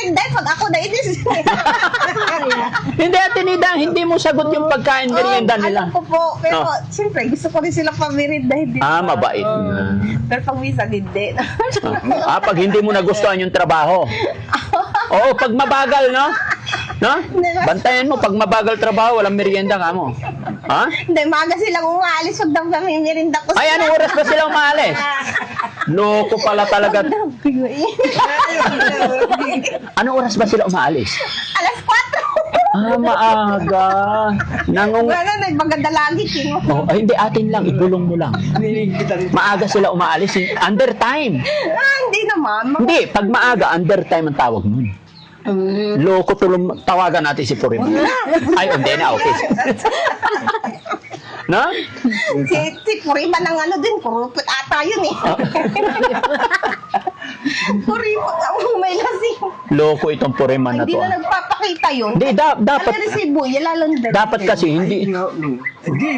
Hindi, pag ako na inis. Hindi, Ate Nida, hindi mo sagot yung pagkain merienda nila. Alam ko po, pero siyempre gusto ko rin sila pamirinda. Hindi Mabait na. pero pag minsan hindi. Pag hindi mo nagustuhan yung trabaho. Oo, pag mabagal, no? No? Bantayan mo, pag mabagal trabaho, walang merienda ka mo. Ha? Hindi, maaga silang umaalis pag daw pamirinda ko. Ay, anong oras ba sila umaalis? Loko pala talaga. Anong oras ba sila umaalis? Alas 4. Maaga. Wala na, maganda lagi. Ay, hindi, atin lang, ibulong mo lang. Maaga sila umaalis. Under time. Hindi naman. Hindi, pag maaga, under time ang tawag nun. Loko tulong, tawagan natin si Purim. Ay, hindi na, okay. No? Si Purima ng ano din, kurupit ata yun eh. Kuripot ang may lasing. Loko itong Purim na Hindi to. na nagpapakita yun. Hindi, dapat, Ano resibo, yalalanda. dapat kasi hindi. Hindi,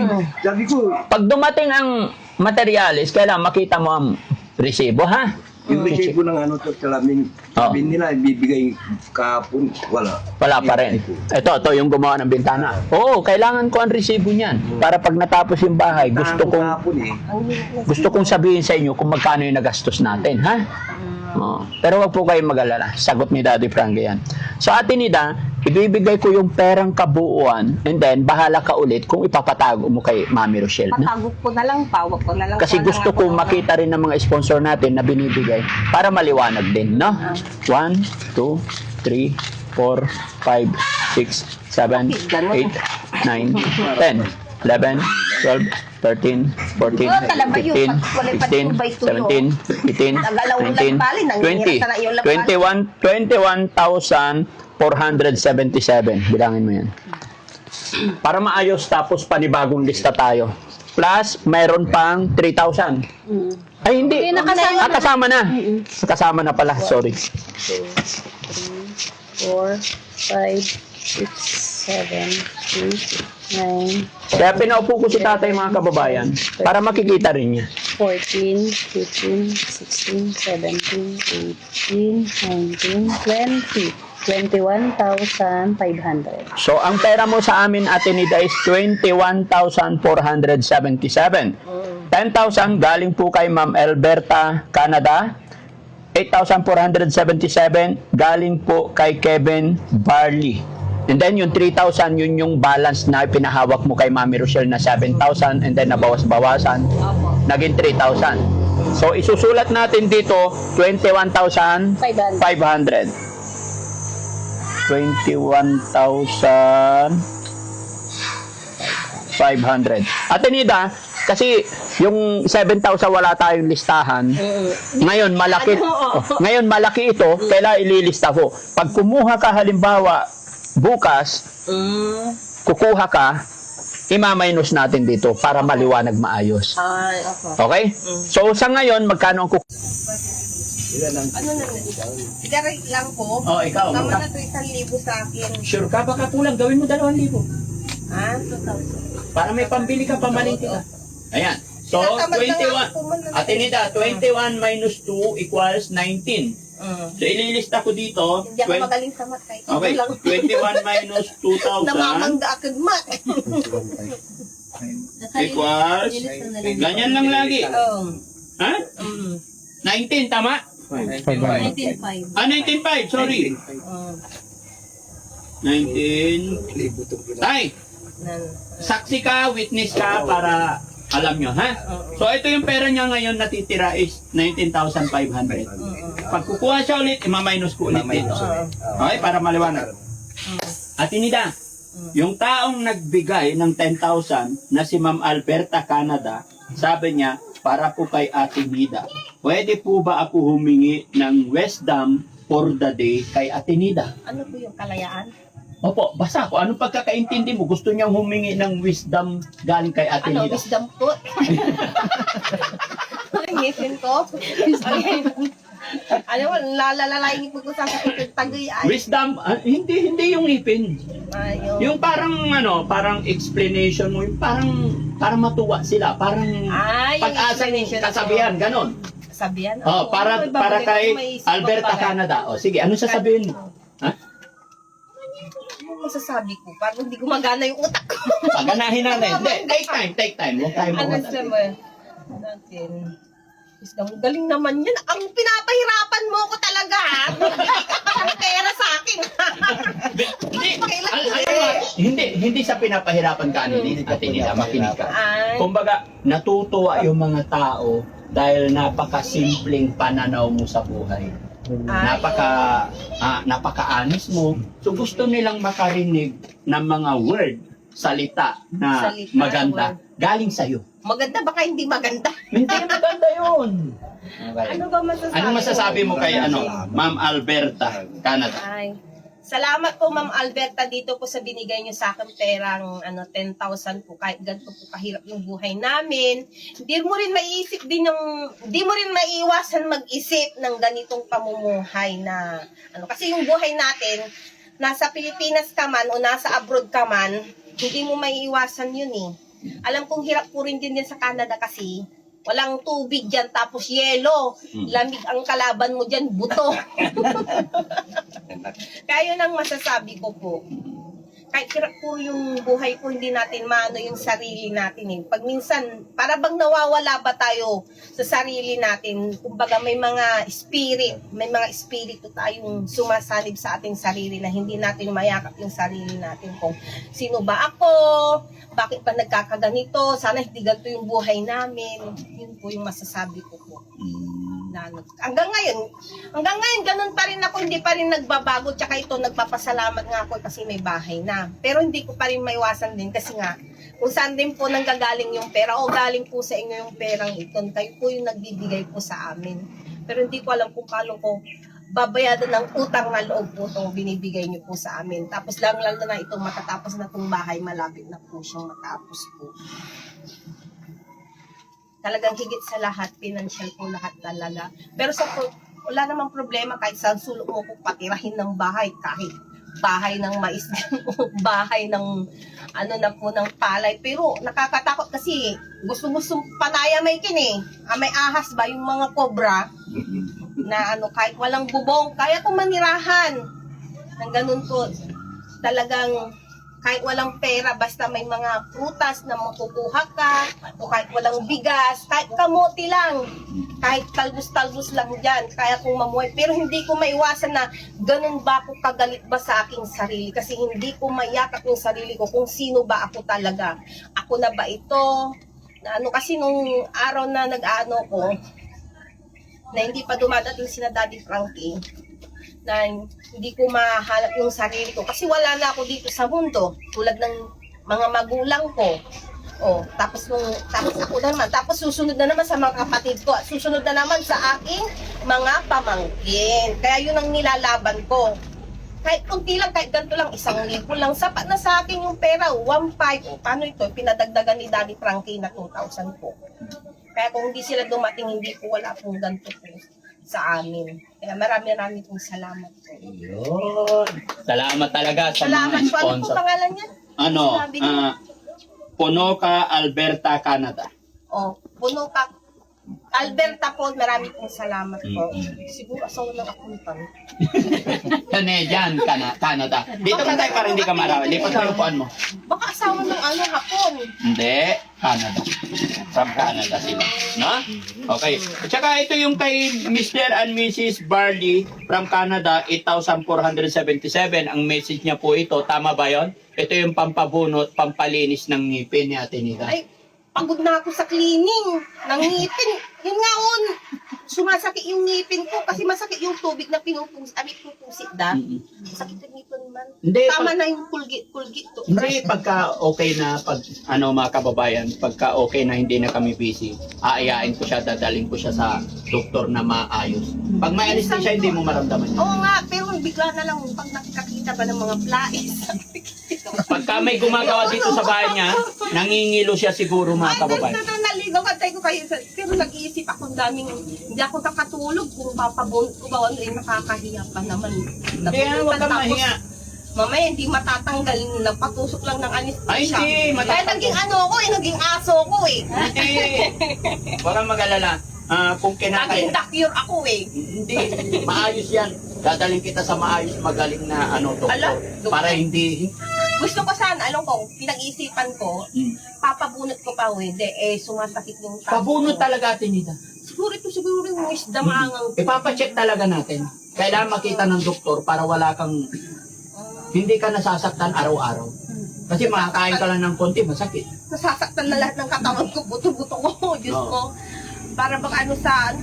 sabi ko, Pag dumating ang materialis, kailangan makita mo ang resibo, ha? yung resibo ng ano to, salamin, sabi nila, ibibigay kahapon, wala. Wala pa rin. Ito yung gumawa ng bintana. Oo, kailangan ko ang resibo niyan. Para pag natapos yung bahay, gusto kong sabihin sa inyo kung magkano yung nagastos natin, ha? Pero wag po kayong mag-alala. Sagot ni Daddy Frankie yan. So, Ate Nida, ibibigay ko yung perang kabuuan and then, bahala ka ulit kung ipapatago mo kay Mami Rochelle. Na? Patagok ko na lang, pawag ko na lang. Kasi gusto ko makita rin ng mga sponsor natin na binibigay para maliwanag din, no? 1, 2, 3, 4, 5, 6, 7, 8, 9, 10, 11, 12, 13, 14, 15, 16, 17, 18, 19, 21,477. Bilangin mo yan. Para maayos, tapos panibagong lista tayo. Plus, mayroon pang 3,000. Ay, hindi. Kasama na. Kasama na pala. Sorry. 4, 5, 6, 7, 8, 9, Kaya pinaupo ko si tatay, mga kababayan, para makikita rin niya. 14, 15, 16, 17, 18, 19, 20. 21,500. So, ang pera mo sa amin, Ate Nida, is 21,477. 10,000 galing po kay Ma'am Alberta, Canada. 8,477 galing po kay Kevin Barley. And then yung 3,000, yun yung balance na pinahawak mo kay Mami Rochelle na 7,000 and then nabawas-bawasan, naging 3,000. So, isusulat natin dito 21,500. 21,500. Ate Nida, kasi yung 7,000 wala tayong listahan. Ngayon malaki ito, kailangan ililista ko. Pag kumuha ka halimbawa bukas, kukuha ka, ima-minus natin dito para maliwanag maayos. Okay? So sa ngayon magkano ang Ano na, direct lang po. ikaw. Tama na ito 1,000 sa akin. Sure ka, baka kulang, gawin mo 2,000. 2,000. Para may pambili ka, pamalingki ka. Ayan. So, 21. Ate Nida, 21 minus 2 equals 19. So, ililista ko dito. Hindi ako magaling sa mat. Okay, 21 minus 2,000 Namamangga akong mat. equals, ganyan lang lagi. Ha? 19, tama? 19,500. 19.5, sorry. 19. Tay, saksi ka, witness ka para alam nyo, ha? So, ito yung pera niya ngayon natitira is 19,500. Pag kukuha siya ulit, ima-minus ko ulit dito. Okay, para maliwanag. Ate Nida, yung taong nagbigay ng 10,000 na si Ma'am Alberta, Canada, sabi niya, para po kay Ate Nida, pwede po ba ako humingi ng wisdom for the day kay Ate Nida? Ano po yung kalayaan? Opo, basta ko. Anong pagkakaintindi mo? Gusto niyang humingi ng wisdom galing kay Ate Ano, Nida? wisdom po? Ngipin ko? Ano, lalalalayin ko sa tagay ay. Wisdom, hindi yung ipin. Ayun. Yung parang parang explanation mo, yung parang matuwa sila, parang Yung pag-asang explanation kasabihan, ganon. Sabihan? Oh, para kay Alberta, Canada. Oh, sige, ano sasabihin mo? Ha? Ano masasabi ko? Parang hindi gumagana yung utak ko. Paganahin natin. Hindi, take time. Huwag tayo Ano mawala. naman natin? Ang galing naman yan. Ang pinapahirapan mo ko talaga, ha? Bibigay ka pa ng pera sa akin. Hindi sa pinapahirapan ka ni Ate Nina, makinig ka. Ay. Kumbaga, natutuwa yung mga tao dahil napakasimpleng pananaw mo sa buhay. Napaka-honest mo. So gusto nilang makarinig ng mga word, salita na Salita, maganda galing sa'yo. Maganda, baka hindi maganda. Hindi maganda yun. Okay. Ano ba masasabi? Anong masasabi mo kay Ma'am Alberta, Canada? Ay, salamat po Ma'am Alberta dito po sa binigay niyo sa akin perang 10,000 po kahit ganito po kahirap yung buhay namin. Hindi mo rin maiiwasan mag-isip ng ganitong pamumuhay na kasi yung buhay natin nasa Pilipinas ka man o nasa abroad ka man, hindi mo maiiwasan yun eh. Alam kong hirap po rin din sa Canada kasi walang tubig dyan, tapos yelo. Lamig ang kalaban mo dyan, buto. Kaya yun ang masasabi ko po. Kahit hirap po yung buhay po, hindi natin maano yung sarili natin eh. Pag minsan, para bang nawawala ba tayo sa sarili natin? Kumbaga may mga espiritu tayong sumasanib sa ating sarili na hindi natin mayakap yung sarili natin kung sino ba ako, bakit pa nagkakaganito, sana hindi ganito yung buhay namin. Yun po yung masasabi ko po. Hanggang ngayon, ganun pa rin ako, hindi pa rin nagbabago, tsaka ito, nagpapasalamat nga ako kasi may bahay na. Pero hindi ko pa rin maiwasan din kasi nga, kung saan din po nanggagaling yung pera, o galing po sa inyo yung perang ito, kayo po yung nagbibigay po sa amin. Pero hindi ko alam kung paano ko babayadan ng utang na loob po itong binibigay niyo po sa amin. Tapos lalo na itong matatapos na itong bahay, malapit na po siyang matapos po. Talagang higit sa lahat, financial po lahat talaga. Pero wala namang problema kahit saan sulok mo po patirahin ng bahay, kahit bahay ng mais o bahay ng na po ng palay. Pero nakakatakot kasi gusto panaya may may ahas ba yung mga kobra na kahit walang bubong, kaya kong manirahan. Nang ganun po, talagang kahit walang pera, basta may mga prutas na makukuha ka, o kahit walang bigas, kahit kamote lang, kahit talbos-talbos lang dyan, kaya kong mamuhay. Pero hindi ko maiwasan na ganun ba ako kagalit ba sa aking sarili, kasi hindi ko mayakap yung sarili ko kung sino ba ako talaga. Ako na ba ito? Kasi nung araw na nag-aano ko, na hindi pa dumadating sina Daddy Frankie, na hindi ko mahanap yung sarili ko kasi wala na ako dito sa mundo tulad ng mga magulang ko. Tapos ako naman, tapos susunod na naman sa mga kapatid ko at susunod na naman sa aking mga pamangkin. Kaya yun ang nilalaban ko. Kahit kunti lang, kahit ganito lang, 1,000 lang, sapat na sa akin yung pera, 1,500. Paano ito? Pinadagdagan ni Daddy Frankie na 2,000 po. Kaya kung hindi sila dumating, hindi ko wala pong ganito po sa amin. Kaya marami pong salamat po. Yun. Salamat talaga sa Salamat mga po. Ano po sponsor. pangalan niya? Sinabi niyo. Ponoka, Alberta, Canada. Puno ka. Alberta po, marami pong salamat po. Siguro asawa ng akuntan. Canadian, Canada. Dito ka tayo para hindi ka marawan. Hindi pa tayo upuan mo. Baka asawa ng Hapon. Hindi, Canada. From Canada sila. No? Okay. At saka ito yung kay Mr. and Mrs. Barley from Canada, 8,477. Ang message niya po ito, tama ba yon? Ito yung pampabunot, pampalinis ng ngipin ni Ate Nita. Ay, pagod na ako sa cleaning ng ngipin. Yun nga sumasakit yung ngipin ko kasi masakit yung tubig na pinupusit da. Sakit yung ngipin man. Hindi, Tama na yung kulgit to. Hindi, pagka okay na, mga kababayan, pagka okay na hindi na kami busy, aayain ko siya, dadaling ko siya sa doktor na maayos. Pag may anesthesia, hindi mo maramdaman yun. Oo nga, pero bigla na lang pag nakikita ba ng mga flies. Pagka may gumagawa dito sa bahay niya, nangingilo siya siguro mga kababayan. Ay, naligaw katay ko kayo. Pero nag-iisip ako hindi ako nakatulog kung papabunot ko ba nakakahiya pa naman. Kaya huwag kang mahiya. Mamaya hindi matatanggal, nagpatusok lang ng anesthesia. Ay, hindi, Kaya naging naging aso ko eh. Hindi. Huwag kang mag-alala. Kung Naging kinakaya. docure ako eh. Hindi, maayos yan. Dadaling kita sa maayos magaling na doktor. Ala, doktor. Para hindi... Gusto ko sana, alam ko, pinag-isipan ko, papabunot ko pa o hindi, sumasakit yung taas Pabunot ko. talaga, Tinida. Siguro yung isda maangang. Ipapacheck talaga natin. Kailangan makita ng doktor para wala kang... Hindi ka nasasaktan araw-araw. Kasi makakain ka lang ng konti, masakit. Nasasaktan na lahat ng katawan ko, buto-buto ko, Diyos Oo. ko. Para bang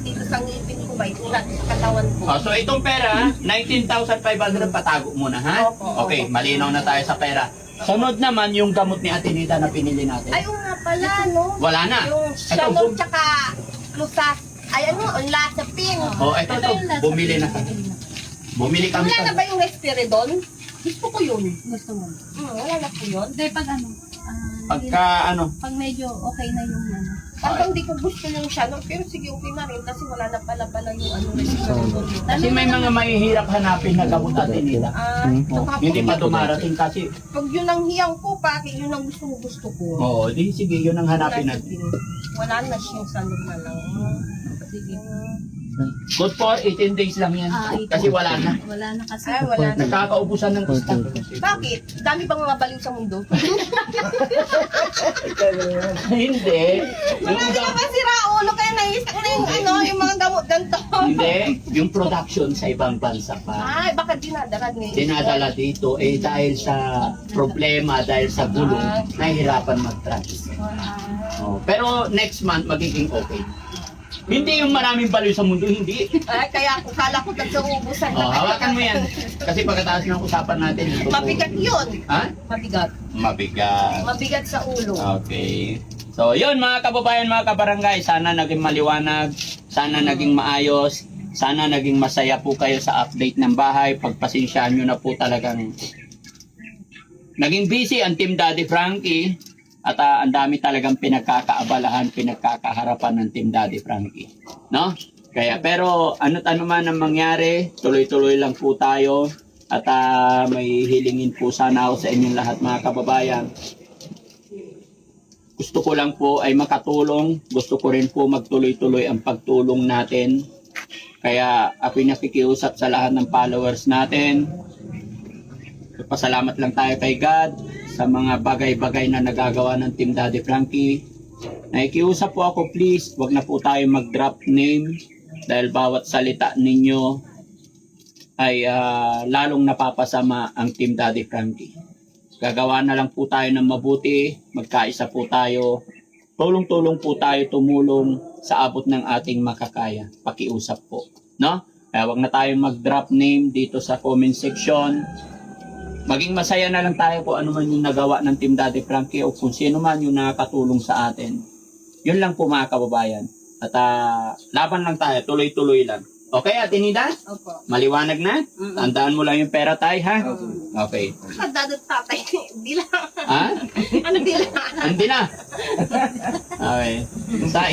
dito sa ngipin ko ba, itulat sa katawan ko. So itong pera, 19,500 patago muna, ha? Opo, Okay, opo. malinaw na tayo sa pera. Sunod naman yung gamot ni Ate Nita na pinili natin. Ay, oo nga pala, no? Wala na. Yung Shalom tsaka Lusas. Ay, Lasapin. Ito, bumili na kami. Bumili kami. Wala na ba yung Respiridon? Gusto ko yun. Gusto mo? Wala na po yun. Hindi, pag Pagka pag medyo okay na yung Parang hindi ko gusto yung Shalom, pero sige, okay na rin kasi wala na pala yung Respiridon. Kasi may mga mahihirap hanapin na gamot Ate Nita. Hindi pa dumarating kasi. Pag yun ang hiyang ko, bakit yun ang gusto ko. Oo, di sige, yun ang hanapin natin. Wala na siyang Shalom na lang. Sige. Good for 18 days lang yan. Kasi wala na. Wala na kasi. Ay, wala na. Nagkakaubusan ng stock. Bakit? Dami bang mga baliw sa mundo? Hindi. Wala na ba sira ulo kaya naisak na yung mga gamot ganito? Hindi. Yung production sa ibang bansa pa. Ay, baka dinadala niya. Dinadala dito dahil sa problema, dahil sa gulong, nahihirapan mag-transit. Pero next month, magiging okay. Hindi yung maraming baliw sa mundo, hindi. Ay, kaya ako kala ko nagsuubusan na. Hawakan mo yan. Kasi pagkatapos ng usapan natin, ito po- Mabigat yun. Ha? Mabigat. Mabigat. Mabigat sa ulo. Okay. So, yun mga kababayan, mga kabarangay, sana naging maliwanag, sana naging maayos, sana naging masaya po kayo sa update ng bahay. Pagpasensyaan nyo na po talagang naging busy ang Team Daddy Frankie at ang dami talagang pinagkakaabalahan, pinagkakaharapan ng Team Daddy Frankie. No? Kaya, pero ano't ano man ang mangyari, tuloy-tuloy lang po tayo at may hilingin po sana ako sa inyong lahat mga kababayan. Gusto ko lang po ay makatulong. Gusto ko rin po magtuloy-tuloy ang pagtulong natin. Kaya ako'y nakikiusap sa lahat ng followers natin. Pasalamat lang tayo kay God sa mga bagay-bagay na nagagawa ng Team Daddy Frankie. Nakikiusap po ako, please, wag na po tayo mag-drop name dahil bawat salita ninyo ay lalong napapasama ang Team Daddy Frankie. Gagawa na lang po tayo ng mabuti, magkaisa po tayo, tulong-tulong po tayo tumulong sa abot ng ating makakaya. Pakiusap po, no? Kaya wag na tayo mag-drop name dito sa comment section. Maging masaya na lang tayo kung ano man yung nagawa ng Team Daddy Frankie o kung sino man yung nakakatulong sa atin. Yun lang po mga kababayan. At laban lang tayo, tuloy-tuloy lang. Okay, Ate Nida? Opo. Maliwanag na? Tandaan mo lang yung pera tayo, ha? Okay. Dadot tatay. Hindi lang. Ha? Ano di lang? Hindi na. Okay.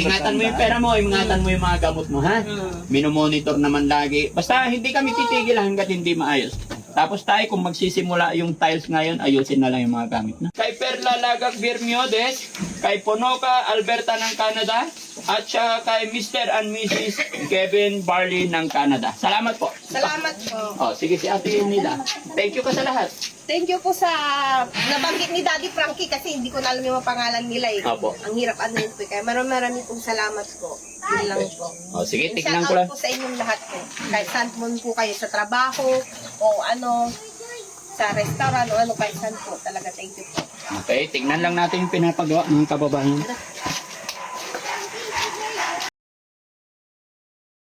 Ingatan mo yung pera mo, ingatan mo yung mga gamot mo, ha? Minomonitor naman lagi. Basta hindi kami titigil hanggat hindi maayos. Tapos tayo, kung magsisimula yung tiles ngayon, ayusin na lang yung mga gamit na. Kay Perla Lagak Bermiodes, kay Ponoka Alberta ng Canada, at saka kay Mr. and Mrs. Kevin Barley ng Canada. Salamat po. Salamat po. Sige si Ate Nida. Thank you ka sa lahat. Thank you po sa nabanggit ni Daddy Frankie kasi hindi ko na alam yung mga pangalan nila eh. Opo. Ang hirap ano yun po. Kaya marami pong salamat po. Yun lang po. Sige, Shout tignan ko lang. out po sa inyong lahat po. Kahit saan po kayo sa trabaho o ano, sa restaurant o ano, kahit saan po. Talaga thank you po. Okay, tignan lang natin yung pinapagawa ng kababayan.